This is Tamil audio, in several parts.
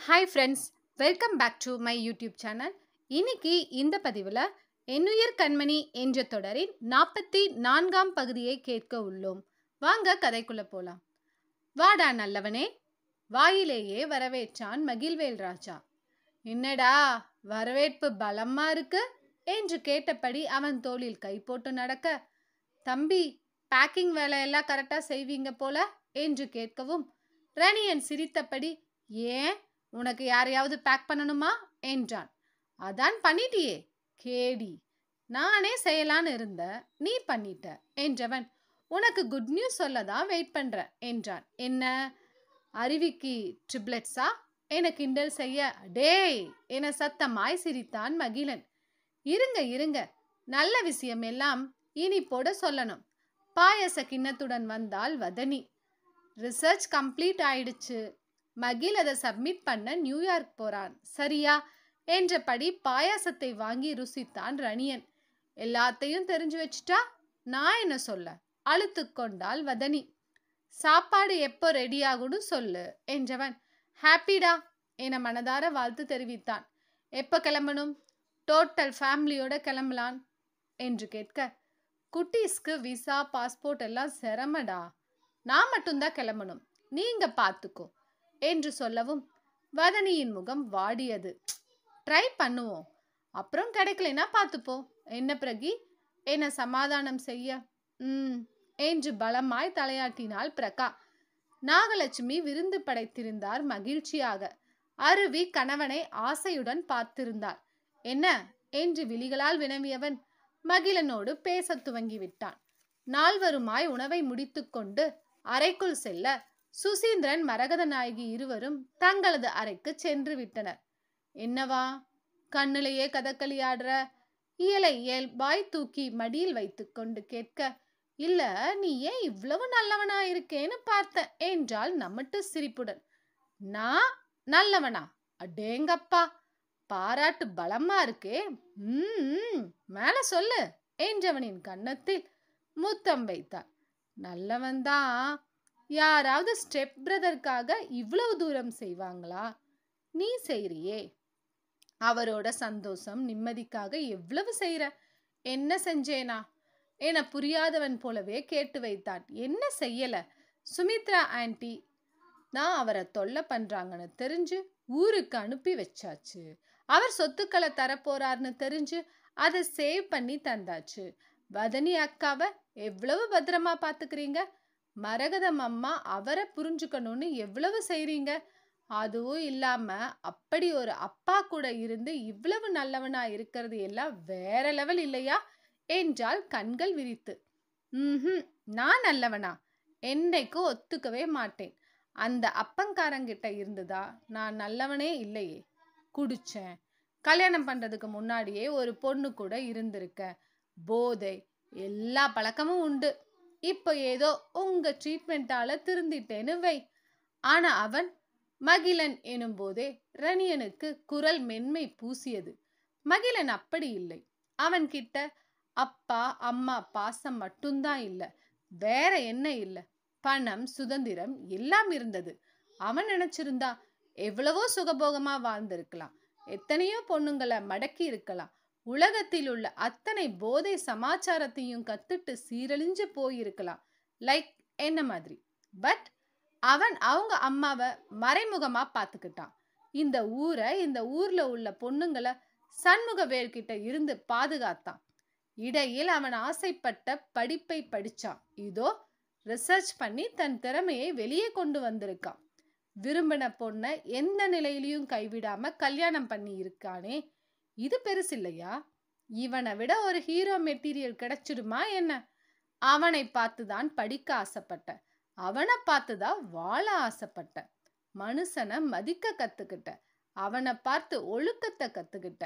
Hi friends, welcome back to my YouTube channel. இன்னைக்கு இந்த பதிவில் என்னுயிர் கண்மணி என்ற தொடரின் 44ஆம் பகுதியை கேட்க உள்ளோம். வாங்க கதைக்குள்ள போலாம். வாடா நல்லவனே, வாயிலேயே வரவேற்றான் மகிழ்வேல் ராஜா. என்னடா வரவேற்பு பலமா இருக்கு என்று கேட்டபடி அவன் தோளில் கை போட்டு நடக்க, தம்பி பேக்கிங் வேலையெல்லாம் கரெக்டா செய்வீங்க போல என்று கேட்கவும், ரணியன் சிரித்தபடி, ஏன் உனக்கு யாரையாவது பேக் பண்ணணுமா என்றான். அதான் பண்ணிட்டியே கேடி, நானே செய்யலான்னு இருந்த, நீ பண்ணிட்ட என்றவன், உனக்கு குட் நியூஸ் சொல்லதான் வெயிட் பண்ற என்றான். என்ன அருவிக்கு ட்ரிப்ளெட்ஸா என கிண்டல் செய்ய, டேய் என சத்தமாய் சிரித்தான் மகிழன். இருங்க இருங்க, நல்ல விஷயம் எல்லாம் இனி போட சொல்லணும். பாயச கிண்ணத்துடன் வந்தால் வதனி. ரிசர்ச் கம்ப்ளீட் ஆயிடுச்சு, மகிழ் அதை சப்மிட் பண்ண நியூயார்க் போறான், சரியா என்றபடி பாயாசத்தை வாங்கி ருசித்தான் ரணியன். எல்லாத்தையும் தெரிஞ்சு வச்சுட்டா நான் என்ன சொல்ல, அழுத்து கொண்டாள் வதனி. சாப்பாடு எப்போ ரெடி ஆகும்னு சொல்லு என்றவன், ஹாப்பிடா என மனதார வாழ்த்து தெரிவித்தான். எப்போ கிளம்பணும்? டோட்டல் ஃபேமிலியோட கிளம்பலான் என்று கேட்க, குட்டீஸ்க்கு விசா பாஸ்போர்ட் எல்லாம் சிரமடா, நான் மட்டும்தான் கிளம்பணும், நீங்க பார்த்துக்கோ என்று சொல்லவும் வதனியின் முகம் வாடியது. ட்ரை பண்ணுவோம், அப்புறம் கிடைக்கலனா பார்த்துப்போம் என்ன பிரகி என சமாதானம் செய்ய, என்று பலமாய் தலையாட்டினாள் பிரகா. நாகலட்சுமி விருந்து படைத்திருந்தார் மகிழ்ச்சியாக. அருவி கணவனை ஆசையுடன் பார்த்திருந்தாள். என்ன என்று விழிகளால் வினவியவன் மகிழனோடு பேச துவங்கிவிட்டான். நால்வருமாய் உணவை முடித்துக்கொண்டு அறைக்குள் செல்ல, சுசீந்திரன் மரகத நாயகி இருவரும் தங்களது அறைக்கு சென்று விட்டனர். என்னவா கண்ணிலேயே கதகளி ஆடுற? இயலை இயல்பாய் தூக்கி மடியில் வைத்துக்கொண்டு கேட்க, இல்ல நீ ஏன் இவ்வளவு நல்லவனா இருக்கேன்னு பார்த்தேன் என்றாள் நம்மட்டு சிரிப்புடன். நான் நல்லவனா? அடேங்கப்பா, பாராட்டு பலமா இருக்கே. மேல சொல்லு என்றவனின் கன்னத்தில் முத்தம் வைத்தாள். நல்லவன்தான், யாராவது ஸ்டெப் பிரதர்க்காக இவ்வளவு தூரம் செய்வாங்களா? நீ செய்றியே, அவரோட சந்தோஷம் நிம்மதிக்காக எவ்வளவு செய்யற. என்ன செஞ்சேனா என புரியாதவன் போலவே கேட்டு வைத்தான். என்ன செய்யல? சுமித்ரா ஆன்டி நான் அவரை தொல்லை பண்றாங்கன்னு தெரிஞ்சு ஊருக்கு அனுப்பி வச்சாச்சு. அவர் சொத்துக்களை தரப்போறார்னு தெரிஞ்சு அதை சேவ் பண்ணி தந்தாச்சு. வதனி அக்காவை எவ்வளவு பத்திரமா பாத்துக்கிறீங்க. மரகதம் அம்மா அவரை புரிஞ்சுக்கணும்னு எவ்வளவு செய்றீங்க. அதுவும் இல்லாம அப்படி ஒரு அப்பா கூட இருந்து இவ்வளவு நல்லவனா இருக்கிறது எல்லாம் வேற லெவல் இல்லையா என்றால் கண்கள் விரித்து. நான் நல்லவனா? என்னைக்கும் ஒத்துக்கவே மாட்டேன். அந்த அப்பங்காரங்கிட்ட இருந்துதா நான் நல்லவனே இல்லையே. குடிச்சேன், கல்யாணம் பண்றதுக்கு முன்னாடியே ஒரு பொண்ணு கூட இருந்திருக்க, போதை, எல்லா பழக்கமும் உண்டு. இப்போ ஏதோ உங்க ட்ரீட்மெண்டால திருந்திட்டேன்னு வை. ஆனா அவன் மகிழன் எனும் போதே ரணியனுக்கு குரல் மென்மை பூசியது. மகிழன் அப்படி இல்லை. அவன் கிட்ட அப்பா அம்மா பாசம் மட்டும்தான் இல்ல, வேற என்ன இல்ல, பணம் சுதந்திரம் எல்லாம் இருந்தது. அவன் நினைச்சிருந்தா எவ்வளவோ சுகபோகமா வாழ்ந்திருக்கலாம், எத்தனையோ பொண்ணுங்களை மடக்கி இருக்கலாம், உலகத்தில் உள்ள அத்தனை போதை சமாச்சாரத்தையும் கத்துட்டு சீரழிஞ்சு போயிருக்கலாம், லைக் என்ன மாதிரி. பட் அவன் அவங்க அம்மாவை மறைமுகமா பார்த்துக்கிட்டான். இந்த ஊரை, இந்த ஊர்ல உள்ள பொண்ணுங்களை சண்முகவேல் கிட்ட இருந்து பாதுகாத்தான். இடையில் அவன் ஆசைப்பட்ட படிப்பை படிச்சான். இதோ ரிசர்ச் பண்ணி தன் திறமையை வெளியே கொண்டு வந்திருக்கான். விரும்பின பொண்ணை எந்த நிலையிலையும் கைவிடாம கல்யாணம் பண்ணி இருக்கானே, இது பெருசு இல்லையா? இவனை விட ஒரு ஹீரோ மெட்டீரியல் கிடைச்சிடுமா என்ன? அவனை பார்த்துதான் படிக்க ஆசைப்பட்ட, அவனை பார்த்துதான் வாழ ஆசைப்பட்ட, மனுஷனை மதிக்க கத்துக்கிட்ட, அவனை பார்த்து ஒழுக்கத்தை கத்துக்கிட்ட.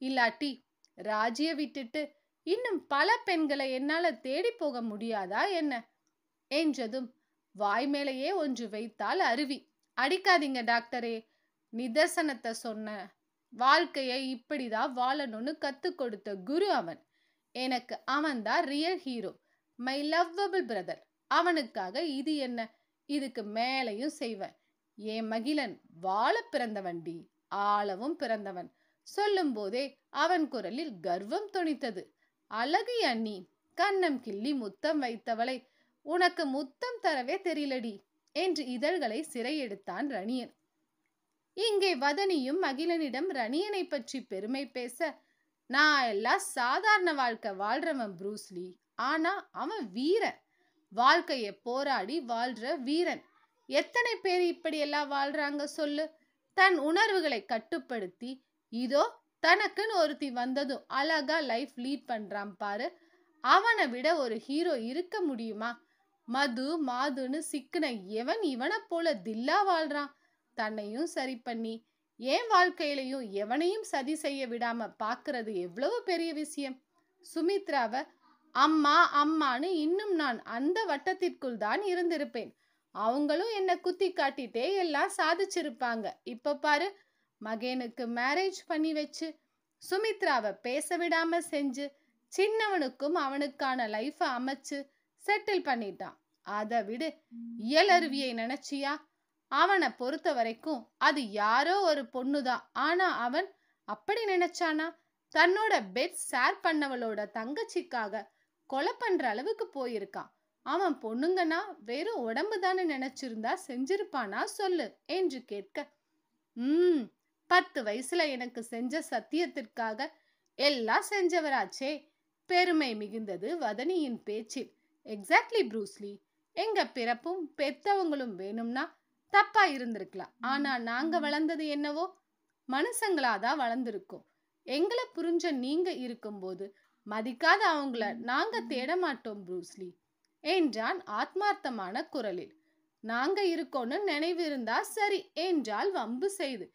இல்லாட்டி ராஜிய விட்டுட்டு இன்னும் பல பெண்களை என்னால தேடி போக முடியாதா என்ன என்றதும் வாய் மேலேயே ஒன்று வைத்தால் அருவி. அடிக்காதீங்க டாக்டரே, நிதர்சனத்தை சொன்ன, வாழ்க்கையை இப்படிதான் வாழணும்னு கத்து கொடுத்த குரு அவன். எனக்கு அவன்தான் real hero, my lovable brother. அவனுக்காக இது என்ன, இதுக்கு மேலையும் செய்வேன். என் மகிழன் வாழ பிறந்தவன்டி, ஆளவும் பிறந்தவன். சொல்லும் போதே அவன் குரலில் கர்வம் தொனித்தது. அழகு அண்ணி, கன்னம் கிள்ளி முத்தம் வைத்தவளை உனக்கு முத்தம் தரவே தெரியலடி என்று இதழ்களை சிறை எடுத்தான் ரணியன். இங்கே வதனியும் மகிழனிடம் ரணியனை பற்றி பெருமை பேச, நான் எல்லாம் சாதாரண வாழ்க்கை வாழ்றவன் ப்ரூஸ்லி, ஆனா அவன் வீரன், வாழ்க்கைய போராடி வாழ்ற வீரன். எத்தனை பேர் இப்படி எல்லாம் வாழ்றாங்க சொல்லு. தன் உணர்வுகளை கட்டுப்படுத்தி இதோ தனக்குன்னு ஒருத்தி வந்ததும் அழகா லைஃப் லீட் பண்றான் பாரு. அவனை விட ஒரு ஹீரோ இருக்க முடியுமா? மாதுன்னு சிக்குன எவன் இவனை போல தில்லா வாழ்றான்? தன்னையும் சரி பண்ணி என் வாழ்க்கையிலையும் எவனையும் சதி செய்ய விடாம பாக்குறது எவ்வளவு பெரிய விஷயம். சுமித்ராவை அம்மா அம்மான்னு இன்னும் நான் அந்த வட்டத்திற்குள் தான் இருந்திருப்பேன். அவங்களும் என்ன குத்தி காட்டிட்டே எல்லாம் சாதிச்சிருப்பாங்க. இப்ப பாரு, மகனுக்கு மேரேஜ் பண்ணி வச்சு சுமித்ராவை பேச விடாம செஞ்சு சின்னவனுக்கும் அவனுக்கான லைஃப அமைச்சு செட்டில் பண்ணிட்டான். அதை விடு, இயலருவியை நினைச்சியா? அவனை பொறுத்த வரைக்கும் அது யாரோ ஒரு பொண்ணுதான். ஆனா அவன் அப்படி நினைச்சானா? தன்னோட பெட் ஷேர் பண்ணவளோட தங்கச்சிக்காக கொலை பண்ற அளவுக்கு போயிருக்கான். அவன் பொண்ணுங்கன்னா வெறும் உடம்பு தானே நினைச்சிருந்தா செஞ்சிருப்பானா சொல்லு என்று கேட்க, 10 வயசுல எனக்கு செஞ்ச சத்தியத்திற்காக எல்லாம் செஞ்சவராச்சே. பெருமை மிகுந்தது வதனியின் பேச்சில். எக்ஸாக்ட்லி ப்ரூஸ்லி, எங்க பிறப்பும் பெத்தவங்களும் வேணும்னா தப்பா இருந்திருக்கலாம். ஆனா நாங்க வளர்ந்தது என்னவோ மனுஷங்களாதான் வளர்ந்துருக்கோம். எங்களை புரிஞ்ச நீங்க இருக்கும்போது மதிக்காத அவங்கள நாங்க தேட மாட்டோம் ப்ரூஸ்லி என்றான் ஆத்மார்த்தமான குரலில். நாங்க இருக்கோன்னு நினைவு இருந்தா சரி என்றால் வம்பு செய்து.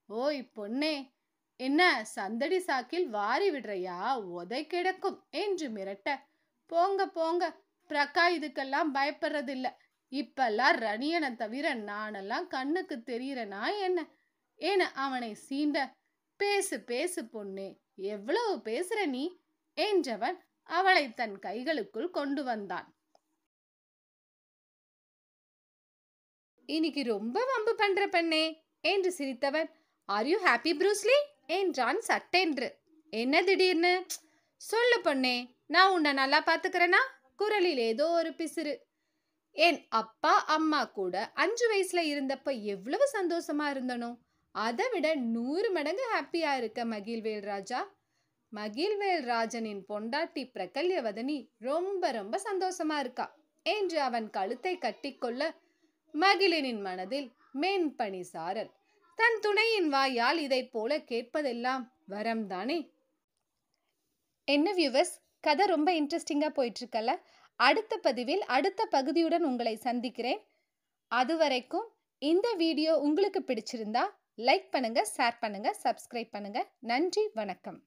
ஓய் பொண்ணே, என்ன சந்தடி சாக்கில் வாரி விடுறையா? உதை கிடக்கும் என்று மிரட்ட, போங்க போங்க பிரகா, இதுக்கெல்லாம் பயப்படுறதில்ல. இப்பெல்லாம் ரணியனை தவிர நானெல்லாம் கண்ணுக்கு தெரியறனா என்ன என அவனை சீண்ட, பேசு பேசு பொண்ணே, எவ்வளவு பேசுற நீ என்றவன் அவளை தன் கைகளுக்குள் கொண்டு வந்தான். இன்னைக்கு ரொம்ப வம்பு பண்ற பெண்ணே என்று சிரித்தவன், ஆர் யூ ஹாப்பி ப்ரூஸ்லி என்றான் சட்டென்று. என்ன திடீர்னு? சொல்லு பொண்ணே, நான் உன்னை நல்லா பாத்துக்கிறேனா? குரலில் ஏதோ ஒரு பிசிறு. என் அப்பா அம்மா கூட 5 வயசுல இருந்தப்ப எவ்வளவு சந்தோஷமா இருந்தனோ அதை விட 100 மடங்கு ஹாப்பியா இருக்க மகிழ்வேல் ராஜா. மகிழ்வேல் ராஜனின் பொண்டாட்டி பிரகல்யவதனி ரொம்ப ரொம்ப சந்தோஷமா இருக்கா என்று அவன் கழுத்தை கட்டிக்கொள்ள, மகிழனின் மனதில் மேன்பனி சாரல். தன் துணையின் வாயால் இதை போல கேட்பதெல்லாம் வரம் தானே. என்ன வியூவர்ஸ், கதை ரொம்ப இன்ட்ரெஸ்டிங்கா போயிட்டு இருக்கல. அடுத்த பதிவில் அடுத்த பகுதியுடன் உங்களை சந்திக்கிறேன். அதுவரைக்கும் இந்த வீடியோ உங்களுக்கு பிடிச்சிருந்தா லைக் பண்ணுங்க, ஷேர் பண்ணுங்க, சப்ஸ்கிரைப் பண்ணுங்க. நன்றி, வணக்கம்.